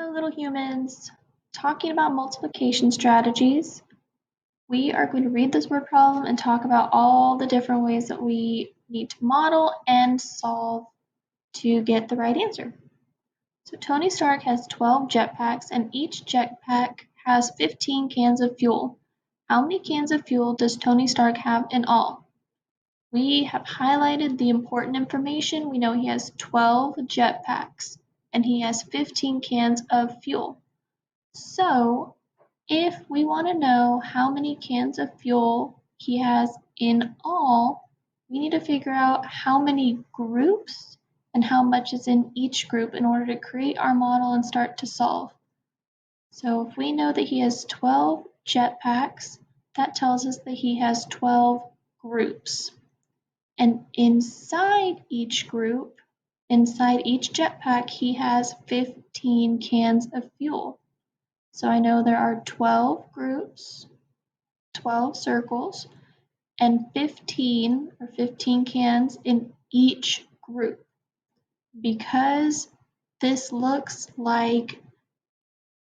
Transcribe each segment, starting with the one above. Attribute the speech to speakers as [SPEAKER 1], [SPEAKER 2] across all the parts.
[SPEAKER 1] Hello, little humans. Talking about multiplication strategies, we are going to read this word problem and talk about all the different ways that we need to model and solve to get the right answer. So Tony Stark has 12 jetpacks and each jetpack has 15 cans of fuel. How many cans of fuel does Tony Stark have in all? We have highlighted the important information. We know he has 12 jetpacks and he has 15 cans of fuel. So if we want to know how many cans of fuel he has in all, we need to figure out how many groups and how much is in each group in order to create our model and start to solve. So if we know that he has 12 jetpacks, that tells us that he has 12 groups. And inside each group, inside each jetpack, he has 15 cans of fuel. So I know there are 12 groups, 12 circles, and 15 cans in each group. Because this looks like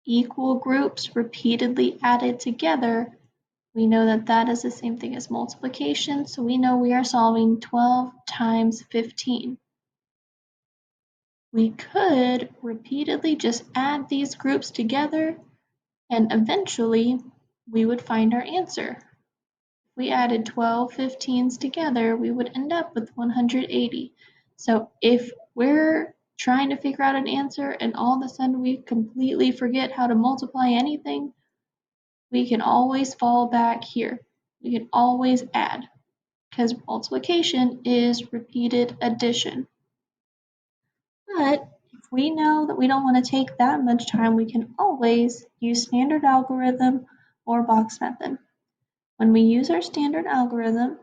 [SPEAKER 1] equal groups repeatedly added together, we know that that is the same thing as multiplication, so we know we are solving 12 times 15. We could repeatedly just add these groups together and eventually we would find our answer. If we added 12 15s together, we would end up with 180. So if we're trying to figure out an answer and all of a sudden we completely forget how to multiply anything, we can always fall back here. We can always add because multiplication is repeated addition. But if we know that we don't want to take that much time, we can always use standard algorithm or box method. When we use our standard algorithm,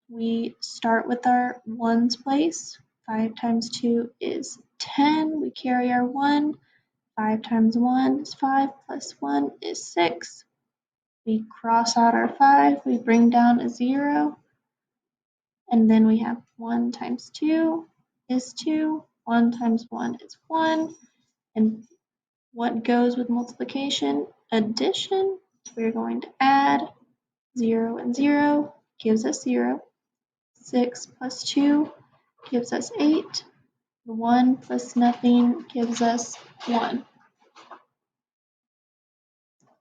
[SPEAKER 1] we start with our ones place. 5 times 2 is 10. We carry our 1. 5 times 1 is 5 plus 1 is 6. We cross out our 5. We bring down a 0. And then we have 1 times 2 is 2. 1 times 1 is 1. And what goes with multiplication? Addition. So we're going to add 0 and 0 gives us 0. 6 plus 2 gives us 8. 1 plus nothing gives us 1.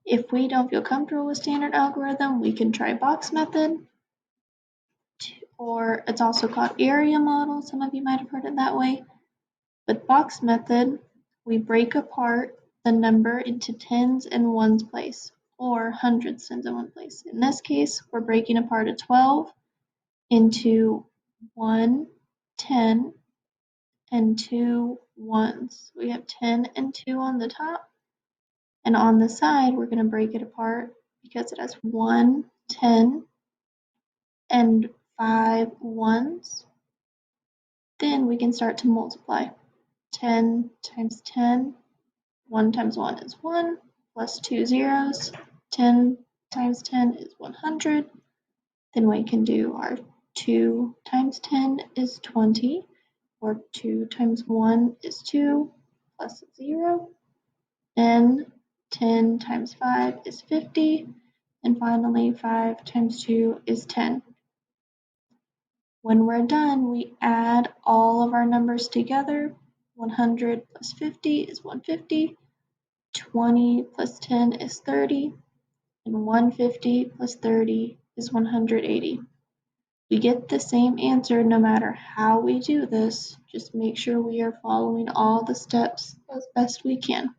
[SPEAKER 1] If we don't feel comfortable with standard algorithm, we can try box method, or it's also called area model. Some of you might have heard it that way. With box method, we break apart the number into tens and ones place, or hundreds, tens and one place. In this case, we're breaking apart a 12 into 1, 10, and 2 ones. We have 10 and 2 on the top, and on the side we're going to break it apart because it has 1, 10, and 5 ones. Then we can start to multiply. 10 times 10, 1 times 1 is 1, plus 2 zeros. 10 times 10 is 100. Then we can do our 2 times 10 is 20, or 2 times 1 is 2, plus 0. Then 10 times 5 is 50, and finally 5 times 2 is 10. When we're done, we add all of our numbers together. 100 plus 50 is 150, 20 plus 10 is 30, and 150 plus 30 is 180. We get the same answer no matter how we do this. Just make sure we are following all the steps as best we can.